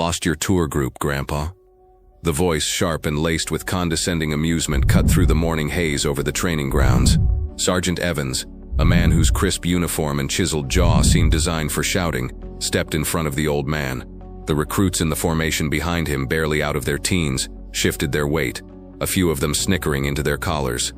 Lost your tour group, Grandpa? The voice, sharp and laced with condescending amusement, cut through the morning haze over the training grounds. Sergeant Evans, a man whose crisp uniform and chiseled jaw seemed designed for shouting, stepped in front of the old man. The recruits in the formation behind him, barely out of their teens, shifted their weight, a few of them snickering into their collars.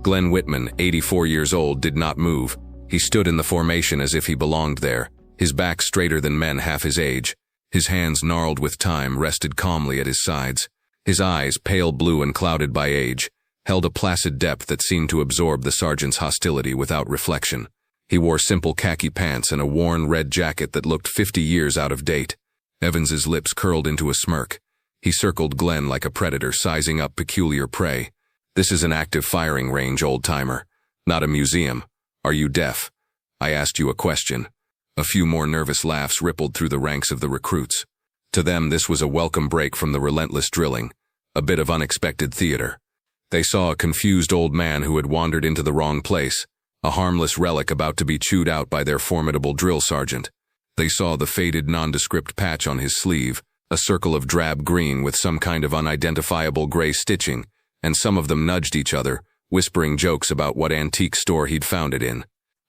Glenn Whitman, 84 years old, did not move. He stood in the formation as if he belonged there, his back straighter than men half his age. His hands, gnarled with time, rested calmly at his sides. His eyes, pale blue and clouded by age, held a placid depth that seemed to absorb the sergeant's hostility without reflection. He wore simple khaki pants and a worn red jacket that looked 50 years out of date. Evans's lips curled into a smirk. He circled Glenn like a predator sizing up peculiar prey. "This is an active firing range, old-timer, not a museum. Are you deaf? I asked you a question." A few more nervous laughs rippled through the ranks of the recruits. To them, this was a welcome break from the relentless drilling, a bit of unexpected theater. They saw a confused old man who had wandered into the wrong place, a harmless relic about to be chewed out by their formidable drill sergeant. They saw the faded nondescript patch on his sleeve, a circle of drab green with some kind of unidentifiable gray stitching, and some of them nudged each other, whispering jokes about what antique store he'd found it in.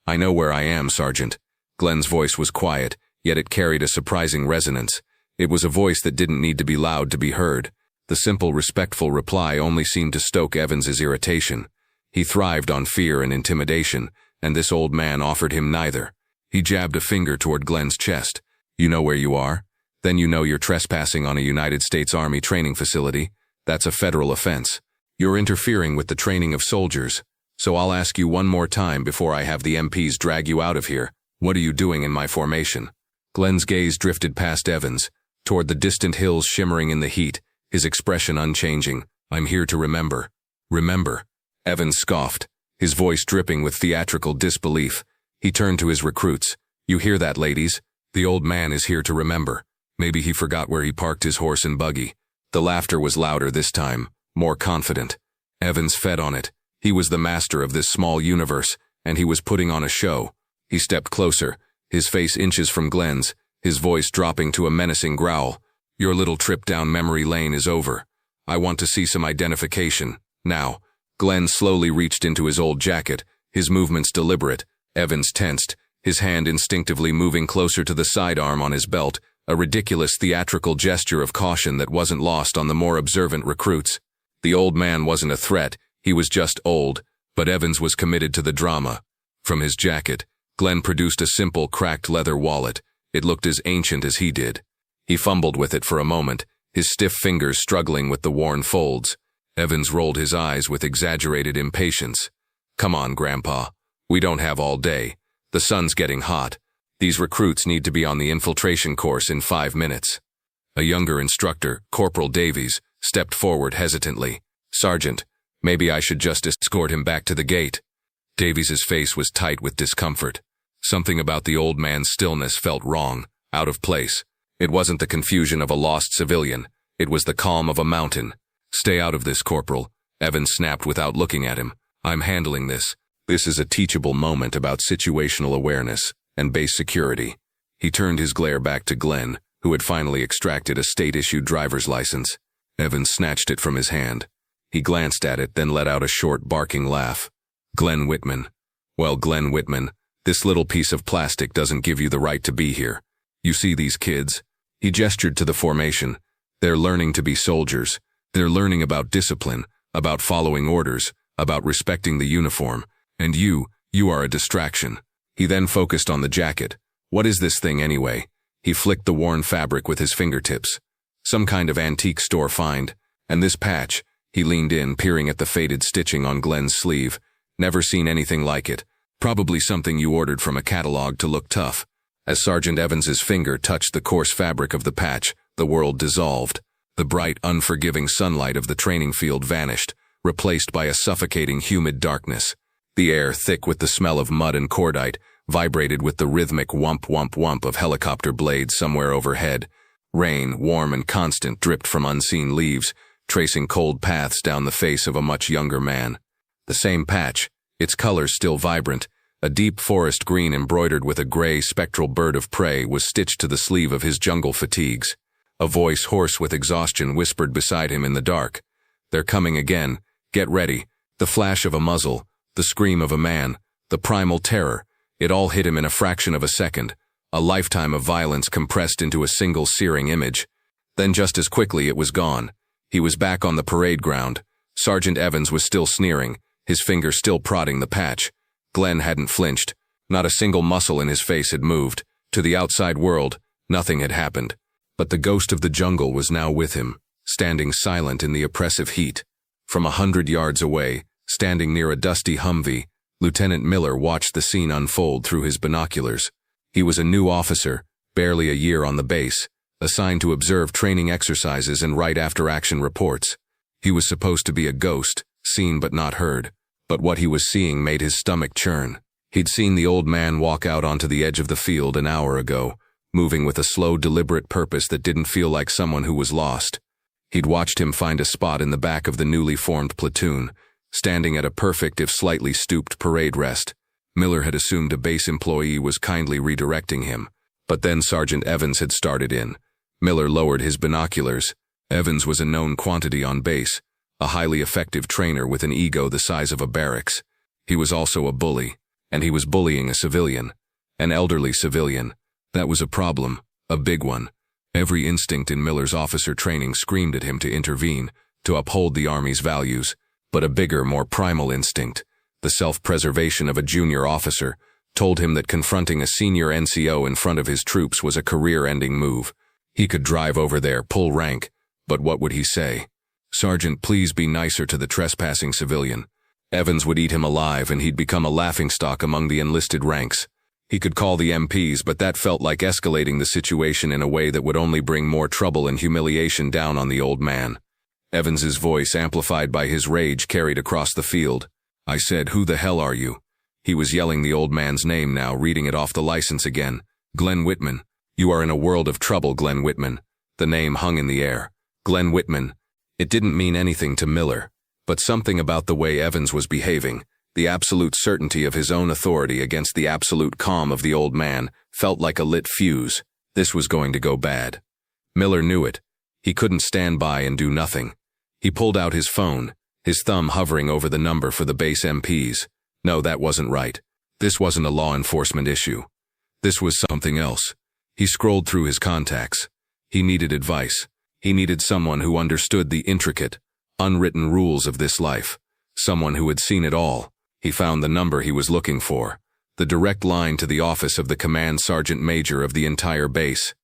"I know where I am, Sergeant." Glenn's voice was quiet, yet it carried a surprising resonance. It was a voice that didn't need to be loud to be heard. The simple, respectful reply only seemed to stoke Evans's irritation. He thrived on fear and intimidation, and this old man offered him neither. He jabbed a finger toward Glenn's chest. "You know where you are? Then you know you're trespassing on a United States Army training facility. That's a federal offense. You're interfering with the training of soldiers. So I'll ask you one more time before I have the MPs drag you out of here. What are you doing in my formation?" Glenn's gaze drifted past Evans, toward the distant hills shimmering in the heat, his expression unchanging. "I'm here to remember." "Remember?" Evans scoffed, his voice dripping with theatrical disbelief. He turned to his recruits. "You hear that, ladies? The old man is here to remember. Maybe he forgot where he parked his horse and buggy." The laughter was louder this time, more confident. Evans fed on it. He was the master of this small universe, and he was putting on a show. He stepped closer, his face inches from Glenn's, his voice dropping to a menacing growl. "Your little trip down memory lane is over. I want to see some identification, now." Glenn slowly reached into his old jacket, his movements deliberate. Evans tensed, his hand instinctively moving closer to the sidearm on his belt, a ridiculous theatrical gesture of caution that wasn't lost on the more observant recruits. The old man wasn't a threat, he was just old, but Evans was committed to the drama. From his jacket, Glenn produced a simple, cracked leather wallet. It looked as ancient as he did. He fumbled with it for a moment, his stiff fingers struggling with the worn folds. Evans rolled his eyes with exaggerated impatience. "Come on, Grandpa. We don't have all day. The sun's getting hot. These recruits need to be on the infiltration course in 5 minutes." A younger instructor, Corporal Davies, stepped forward hesitantly. "Sergeant, maybe I should just escort him back to the gate." Davies's face was tight with discomfort. Something about the old man's stillness felt wrong, out of place. It wasn't the confusion of a lost civilian. It was the calm of a mountain. "Stay out of this, Corporal," Evans snapped without looking at him. "I'm handling this. This is a teachable moment about situational awareness and base security." He turned his glare back to Glenn, who had finally extracted a state-issued driver's license. Evans snatched it from his hand. He glanced at it, then let out a short, barking laugh. "Glenn Whitman. Well, Glenn Whitman, this little piece of plastic doesn't give you the right to be here. You see these kids?" He gestured to the formation. "They're learning to be soldiers. They're learning about discipline, about following orders, about respecting the uniform. And you are a distraction." He then focused on the jacket. "What is this thing anyway?" He flicked the worn fabric with his fingertips. "Some kind of antique store find. And this patch," he leaned in, peering at the faded stitching on Glenn's sleeve. "Never seen anything like it. Probably something you ordered from a catalog to look tough." As Sergeant Evans's finger touched the coarse fabric of the patch, the world dissolved. The bright, unforgiving sunlight of the training field vanished, replaced by a suffocating, humid darkness. The air, thick with the smell of mud and cordite, vibrated with the rhythmic whump-whump-whump of helicopter blades somewhere overhead. Rain, warm and constant, dripped from unseen leaves, tracing cold paths down the face of a much younger man. The same patch, its colors still vibrant, a deep forest green embroidered with a gray, spectral bird of prey, was stitched to the sleeve of his jungle fatigues. A voice hoarse with exhaustion whispered beside him in the dark. "They're coming again. Get ready." The flash of a muzzle, the scream of a man, the primal terror, it all hit him in a fraction of a second, a lifetime of violence compressed into a single searing image. Then just as quickly it was gone. He was back on the parade ground. Sergeant Evans was still sneering, his finger still prodding the patch. Glenn hadn't flinched. Not a single muscle in his face had moved. To the outside world, nothing had happened. But the ghost of the jungle was now with him, standing silent in the oppressive heat. From 100 yards away, standing near a dusty Humvee, Lieutenant Miller watched the scene unfold through his binoculars. He was a new officer, barely a year on the base, assigned to observe training exercises and write after-action reports. He was supposed to be a ghost, seen but not heard. But what he was seeing made his stomach churn. He'd seen the old man walk out onto the edge of the field an hour ago, moving with a slow, deliberate purpose that didn't feel like someone who was lost. He'd watched him find a spot in the back of the newly formed platoon, standing at a perfect if slightly stooped parade rest. Miller had assumed a base employee was kindly redirecting him, but then Sergeant Evans had started in. Miller lowered his binoculars. Evans was a known quantity on base, a highly effective trainer with an ego the size of a barracks. He was also a bully, and he was bullying a civilian, an elderly civilian. That was a problem, a big one. Every instinct in Miller's officer training screamed at him to intervene, to uphold the Army's values, but a bigger, more primal instinct, the self-preservation of a junior officer, told him that confronting a senior NCO in front of his troops was a career-ending move. He could drive over there, pull rank, but what would he say? "Sergeant, please be nicer to the trespassing civilian." Evans would eat him alive and he'd become a laughingstock among the enlisted ranks. He could call the MPs, but that felt like escalating the situation in a way that would only bring more trouble and humiliation down on the old man. Evans's voice, amplified by his rage, carried across the field. "I said, who the hell are you?" He was yelling the old man's name now, reading it off the license again. "Glenn Whitman. You are in a world of trouble, Glenn Whitman." The name hung in the air. Glenn Whitman. It didn't mean anything to Miller, but something about the way Evans was behaving, the absolute certainty of his own authority against the absolute calm of the old man, felt like a lit fuse. This was going to go bad. Miller knew it. He couldn't stand by and do nothing. He pulled out his phone, his thumb hovering over the number for the base MPs. No, that wasn't right. This wasn't a law enforcement issue. This was something else. He scrolled through his contacts. He needed advice. He needed someone who understood the intricate, unwritten rules of this life. Someone who had seen it all. He found the number he was looking for. The direct line to the office of the command sergeant major of the entire base.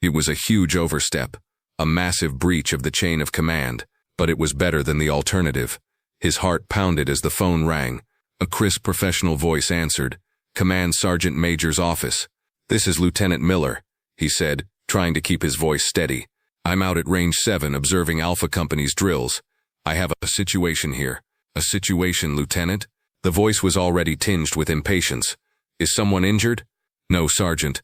It was a huge overstep, a massive breach of the chain of command, but it was better than the alternative. His heart pounded as the phone rang. A crisp professional voice answered. "Command Sergeant Major's office." "This is Lieutenant Miller," he said, trying to keep his voice steady. "I'm out at Range 7 observing Alpha Company's drills. I have a situation here." "A situation, Lieutenant?" The voice was already tinged with impatience. "Is someone injured?" "No, Sergeant.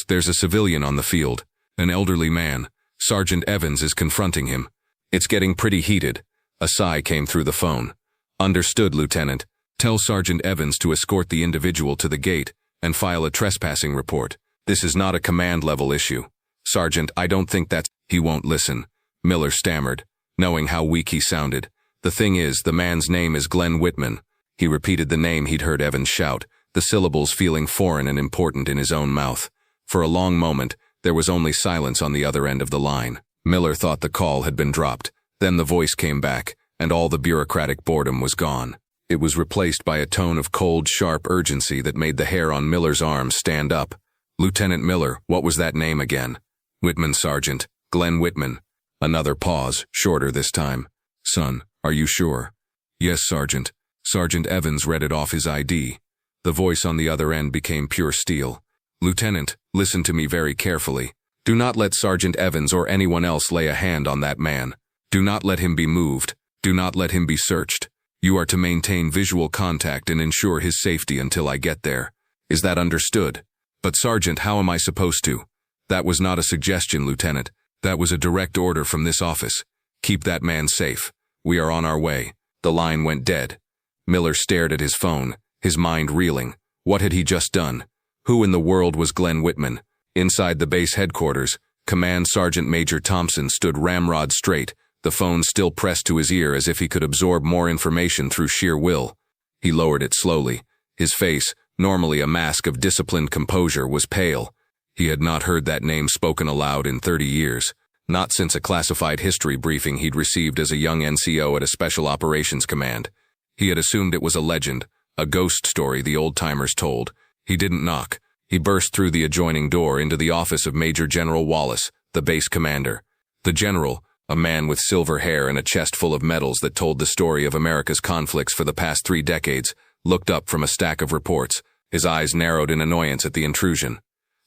There's a civilian on the field. An elderly man. Sergeant Evans is confronting him. It's getting pretty heated." A sigh came through the phone. "Understood, Lieutenant. Tell Sergeant Evans to escort the individual to the gate and file a trespassing report. This is not a command-level issue." "Sergeant, I don't think that's—" "He won't listen," Miller stammered, knowing how weak he sounded. "The thing is, the man's name is Glenn Whitman." He repeated the name he'd heard Evans shout, the syllables feeling foreign and important in his own mouth. For a long moment, there was only silence on the other end of the line. Miller thought the call had been dropped. Then the voice came back, and all the bureaucratic boredom was gone. It was replaced by a tone of cold, sharp urgency that made the hair on Miller's arms stand up. "Lieutenant Miller, what was that name again?" "Whitman, Sergeant. Glenn Whitman." Another pause, shorter this time. "Son, are you sure?" "Yes, Sergeant." Sergeant Evans read it off his ID. The voice on the other end became pure steel. "Lieutenant, listen to me very carefully. Do not let Sergeant Evans or anyone else lay a hand on that man. Do not let him be moved. Do not let him be searched. You are to maintain visual contact and ensure his safety until I get there. Is that understood?" "But Sergeant, how am I supposed to?" "That was not a suggestion, Lieutenant. That was a direct order from this office. Keep that man safe. We are on our way." The line went dead. Miller stared at his phone, his mind reeling. What had he just done? Who in the world was Glenn Whitman? Inside the base headquarters, Command Sergeant Major Thompson stood ramrod straight, the phone still pressed to his ear as if he could absorb more information through sheer will. He lowered it slowly. His face, normally a mask of disciplined composure, was pale. He had not heard that name spoken aloud in 30 years, not since a classified history briefing he'd received as a young NCO at a Special Operations Command. He had assumed it was a legend, a ghost story the old-timers told. He didn't knock. He burst through the adjoining door into the office of Major General Wallace, the base commander. The general, a man with silver hair and a chest full of medals that told the story of America's conflicts for the past 3 decades, looked up from a stack of reports, his eyes narrowed in annoyance at the intrusion.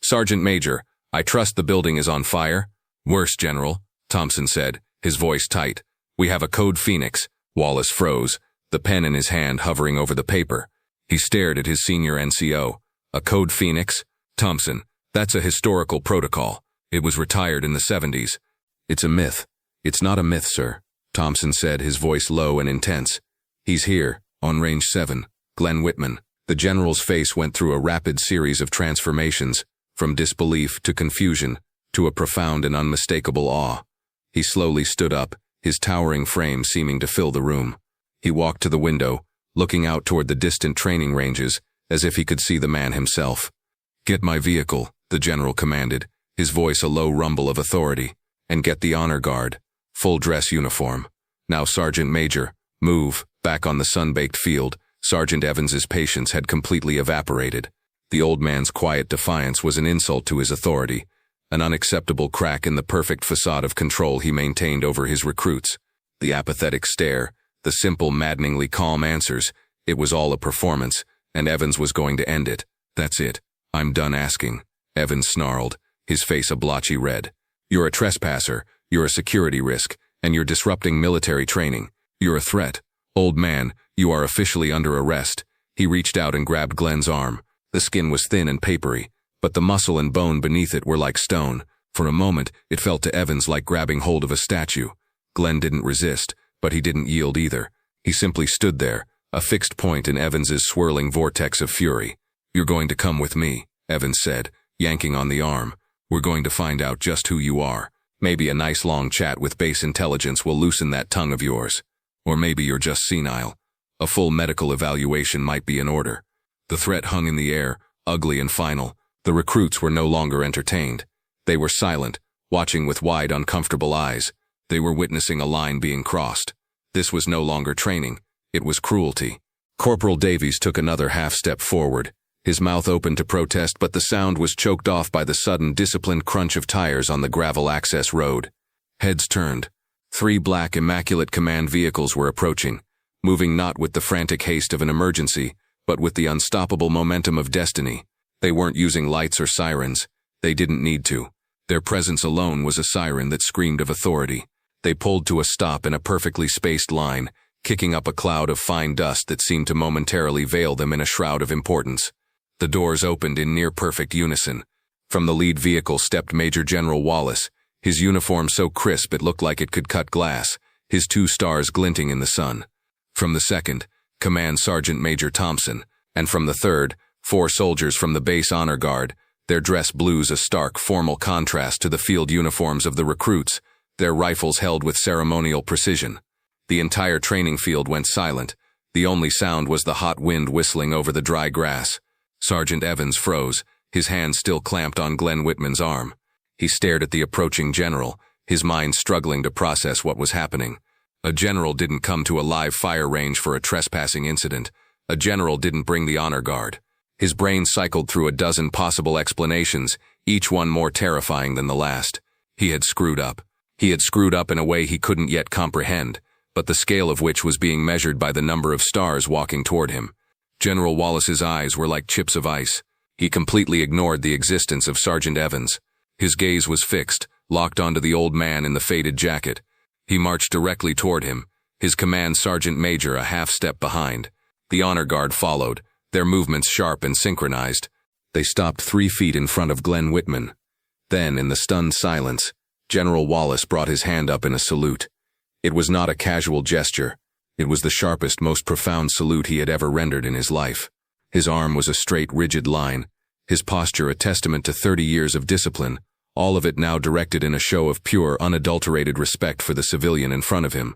"Sergeant Major, I trust the building is on fire?" "Worse, General," Thompson said, his voice tight. "We have a Code Phoenix." Wallace froze, the pen in his hand hovering over the paper. He stared at his senior NCO. "A Code Phoenix? Thompson, that's a historical protocol. It was retired in the 70s. "It's a myth." "It's not a myth, sir," Thompson said, his voice low and intense. "He's here, on Range 7, Glenn Whitman." The general's face went through a rapid series of transformations, from disbelief to confusion, to a profound and unmistakable awe. He slowly stood up, his towering frame seeming to fill the room. He walked to the window, looking out toward the distant training ranges, as if he could see the man himself. "Get my vehicle," the general commanded, his voice a low rumble of authority. "And get the honor guard. Full dress uniform. Now, Sergeant Major, move." Back on the sun-baked field, Sergeant Evans's patience had completely evaporated. The old man's quiet defiance was an insult to his authority, an unacceptable crack in the perfect facade of control he maintained over his recruits. The apathetic stare, the simple, maddeningly calm answers, it was all a performance, and Evans was going to end it. "That's it. I'm done asking," Evans snarled, his face a blotchy red. "You're a trespasser, you're a security risk, and you're disrupting military training. You're a threat. Old man, you are officially under arrest." He reached out and grabbed Glenn's arm. The skin was thin and papery, but the muscle and bone beneath it were like stone. For a moment, it felt to Evans like grabbing hold of a statue. Glenn didn't resist, but he didn't yield either. He simply stood there, a fixed point in Evans's swirling vortex of fury. "You're going to come with me," Evans said, yanking on the arm. "We're going to find out just who you are. Maybe a nice long chat with base intelligence will loosen that tongue of yours. Or maybe you're just senile. A full medical evaluation might be in order." The threat hung in the air, ugly and final. The recruits were no longer entertained. They were silent, watching with wide, uncomfortable eyes. They were witnessing a line being crossed. This was no longer training. It was cruelty. Corporal Davies took another half-step forward. His mouth opened to protest, but the sound was choked off by the sudden, disciplined crunch of tires on the gravel access road. Heads turned. 3 black, immaculate command vehicles were approaching, moving not with the frantic haste of an emergency, but with the unstoppable momentum of destiny. They weren't using lights or sirens. They didn't need to. Their presence alone was a siren that screamed of authority. They pulled to a stop in a perfectly spaced line, kicking up a cloud of fine dust that seemed to momentarily veil them in a shroud of importance. The doors opened in near-perfect unison. From the lead vehicle stepped Major General Wallace, his uniform so crisp it looked like it could cut glass, his 2 stars glinting in the sun. From the second, Command Sergeant Major Thompson, and from the third, 4 soldiers from the base honor guard, their dress blues a stark, formal contrast to the field uniforms of the recruits, their rifles held with ceremonial precision. The entire training field went silent. The only sound was the hot wind whistling over the dry grass. Sergeant Evans froze, his hand still clamped on Glenn Whitman's arm. He stared at the approaching general, his mind struggling to process what was happening. A general didn't come to a live fire range for a trespassing incident. A general didn't bring the honor guard. His brain cycled through a dozen possible explanations, each one more terrifying than the last. He had screwed up. He had screwed up in a way he couldn't yet comprehend, but the scale of which was being measured by the number of stars walking toward him. General Wallace's eyes were like chips of ice. He completely ignored the existence of Sergeant Evans. His gaze was fixed, locked onto the old man in the faded jacket. He marched directly toward him, his command sergeant major a half-step behind. The honor guard followed, their movements sharp and synchronized. They stopped 3 feet in front of Glenn Whitman. Then, in the stunned silence, General Wallace brought his hand up in a salute. It was not a casual gesture. It was the sharpest, most profound salute he had ever rendered in his life. His arm was a straight, rigid line, his posture a testament to 30 years of discipline, all of it now directed in a show of pure, unadulterated respect for the civilian in front of him.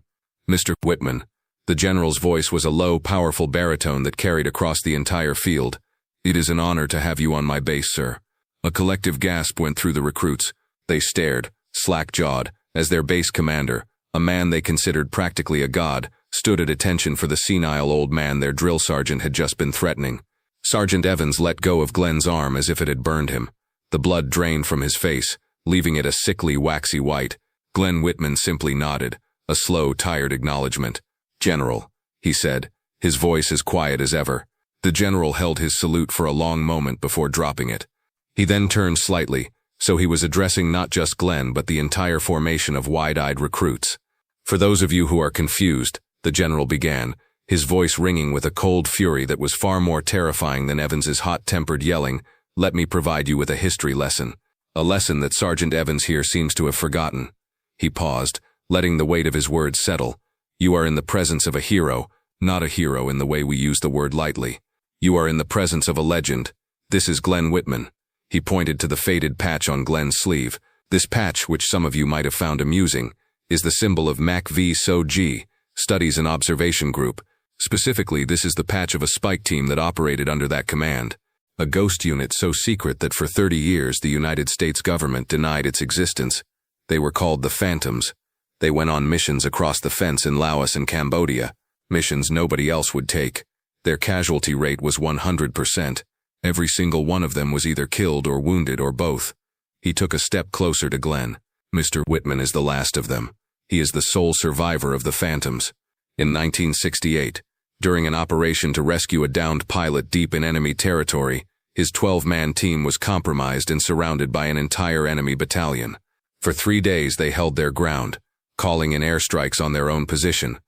"Mr. Whitman." The general's voice was a low, powerful baritone that carried across the entire field. "It is an honor to have you on my base, sir." A collective gasp went through the recruits. They stared, slack-jawed, as their base commander, a man they considered practically a god, stood at attention for the senile old man their drill sergeant had just been threatening. Sergeant Evans let go of Glenn's arm as if it had burned him. The blood drained from his face, leaving it a sickly, waxy white. Glenn Whitman simply nodded, a slow, tired acknowledgement. "General," he said, his voice as quiet as ever. The general held his salute for a long moment before dropping it. He then turned slightly, so he was addressing not just Glenn but the entire formation of wide-eyed recruits. "For those of you who are confused," the general began, his voice ringing with a cold fury that was far more terrifying than Evans's hot-tempered yelling, "let me provide you with a history lesson. A lesson that Sergeant Evans here seems to have forgotten." He paused, letting the weight of his words settle. "You are in the presence of a hero, not a hero in the way we use the word lightly. You are in the presence of a legend. This is Glenn Whitman." He pointed to the faded patch on Glenn's sleeve. This patch, which some of you might have found amusing, is the symbol of MACV-SOG, Studies and Observation Group. Specifically, this is the patch of a spike team that operated under that command. A ghost unit so secret that for 30 years the United States government denied its existence. They were called the Phantoms. They went on missions across the fence in Laos and Cambodia, missions nobody else would take. Their casualty rate was 100%. Every single one of them was either killed or wounded or both. He took a step closer to Glenn. "Mr. Whitman is the last of them. He is the sole survivor of the Phantoms. In 1968, during an operation to rescue a downed pilot deep in enemy territory, his 12-man team was compromised and surrounded by an entire enemy battalion. For 3 days they held their ground, calling in airstrikes on their own position.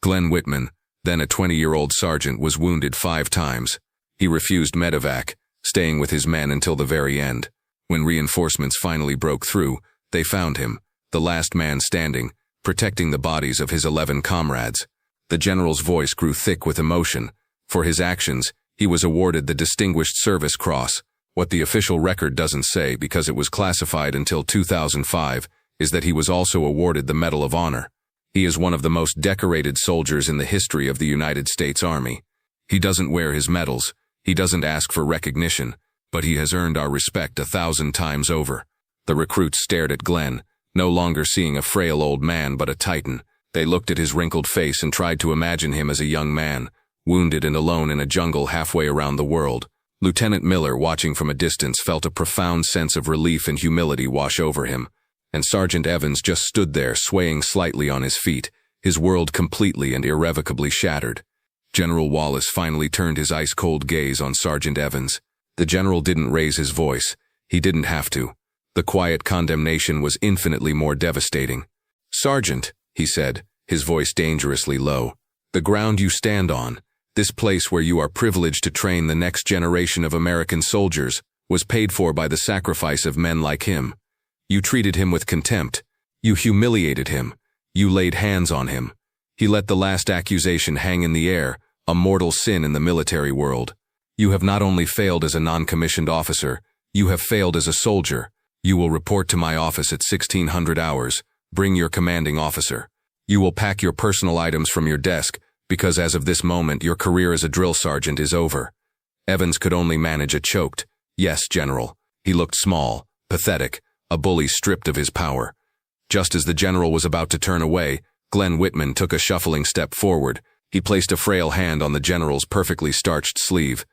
Glenn Whitman, then a 20-year-old sergeant, was wounded 5 times. He refused medevac, staying with his men until the very end. When reinforcements finally broke through, they found him, the last man standing, protecting the bodies of his 11 comrades. The general's voice grew thick with emotion. For his actions, he was awarded the Distinguished Service Cross. What the official record doesn't say, because it was classified until 2005, is that he was also awarded the Medal of Honor. He is one of the most decorated soldiers in the history of the United States Army. He doesn't wear his medals, he doesn't ask for recognition, but he has earned our respect 1,000 times over. The recruits stared at Glenn, no longer seeing a frail old man but a titan. They looked at his wrinkled face and tried to imagine him as a young man, wounded and alone in a jungle halfway around the world. Lieutenant Miller, watching from a distance, felt a profound sense of relief and humility wash over him. And Sergeant Evans just stood there, swaying slightly on his feet, his world completely and irrevocably shattered. General Wallace finally turned his ice-cold gaze on Sergeant Evans. The general didn't raise his voice. He didn't have to. The quiet condemnation was infinitely more devastating. "Sergeant," he said, his voice dangerously low, "the ground you stand on, this place where you are privileged to train the next generation of American soldiers, was paid for by the sacrifice of men like him. You treated him with contempt. You humiliated him. You laid hands on him. He let the last accusation hang in the air, a mortal sin in the military world. You have not only failed as a non-commissioned officer, you have failed as a soldier. You will report to my office at 1600 hours. Bring your commanding officer. You will pack your personal items from your desk, because as of this moment your career as a drill sergeant is over." Evans could only manage a choked, "Yes, General." He looked small, pathetic, a bully stripped of his power. Just as the general was about to turn away, Glenn Whitman took a shuffling step forward. He placed a frail hand on the general's perfectly starched sleeve.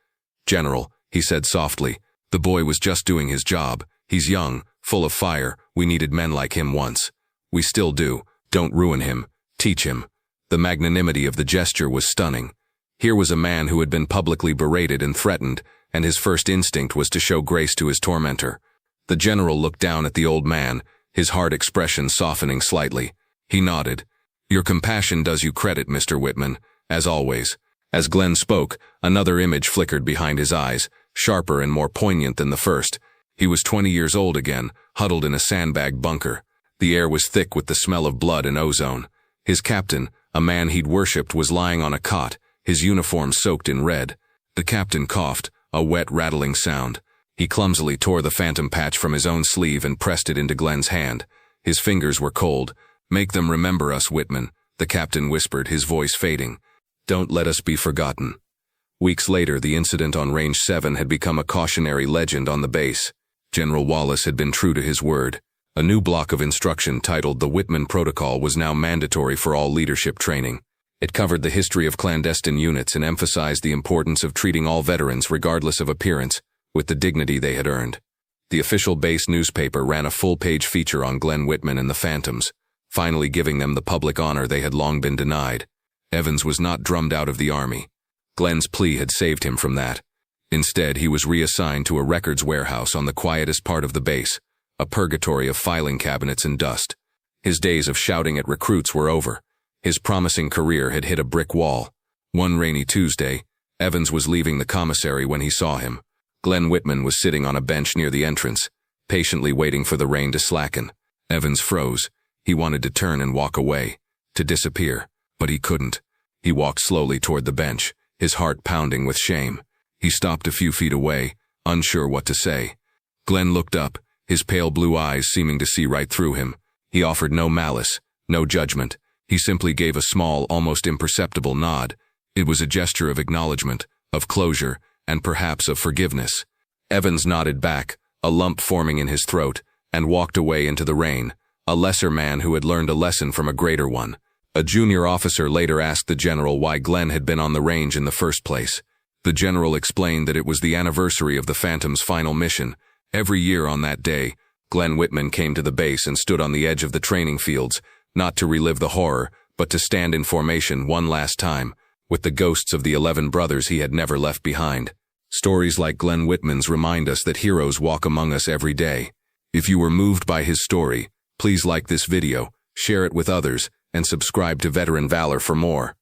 "General," he said softly, "the boy was just doing his job. He's young, full of fire. We needed men like him once. We still do. Don't ruin him. Teach him." The magnanimity of the gesture was stunning. Here was a man who had been publicly berated and threatened, and his first instinct was to show grace to his tormentor. The general looked down at the old man, his hard expression softening slightly. He nodded. "Your compassion does you credit, Mr. Whitman, as always." As Glenn spoke, another image flickered behind his eyes, sharper and more poignant than the first. He was 20 years old again, huddled in a sandbag bunker. The air was thick with the smell of blood and ozone. His captain, a man he'd worshipped, was lying on a cot, his uniform soaked in red. The captain coughed, a wet, rattling sound. He clumsily tore the phantom patch from his own sleeve and pressed it into Glenn's hand. His fingers were cold. "Make them remember us, Whitman," the captain whispered, his voice fading. "Don't let us be forgotten." Weeks later, the incident on Range 7 had become a cautionary legend on the base. General Wallace had been true to his word. A new block of instruction titled the Whitman Protocol was now mandatory for all leadership training. It covered the history of clandestine units and emphasized the importance of treating all veterans, regardless of appearance, with the dignity they had earned. The official base newspaper ran a full-page feature on Glenn Whitman and the Phantoms, finally giving them the public honor they had long been denied. Evans was not drummed out of the Army. Glenn's plea had saved him from that. Instead, he was reassigned to a records warehouse on the quietest part of the base, a purgatory of filing cabinets and dust. His days of shouting at recruits were over. His promising career had hit a brick wall. One rainy Tuesday, Evans was leaving the commissary when he saw him. Glenn Whitman was sitting on a bench near the entrance, patiently waiting for the rain to slacken. Evans froze. He wanted to turn and walk away, to disappear, but he couldn't. He walked slowly toward the bench, his heart pounding with shame. He stopped a few feet away, unsure what to say. Glenn looked up, his pale blue eyes seeming to see right through him. He offered no malice, no judgment. He simply gave a small, almost imperceptible nod. It was a gesture of acknowledgement, of closure, and perhaps of forgiveness. Evans nodded back, a lump forming in his throat, and walked away into the rain, a lesser man who had learned a lesson from a greater one. A junior officer later asked the general why Glenn had been on the range in the first place. The general explained that it was the anniversary of the Phantom's final mission. Every year on that day, Glenn Whitman came to the base and stood on the edge of the training fields, not to relive the horror, but to stand in formation one last time, with the ghosts of the 11 brothers he had never left behind. Stories like Glenn Whitman's remind us that heroes walk among us every day. If you were moved by his story, please like this video, share it with others, and subscribe to Veteran Valor for more.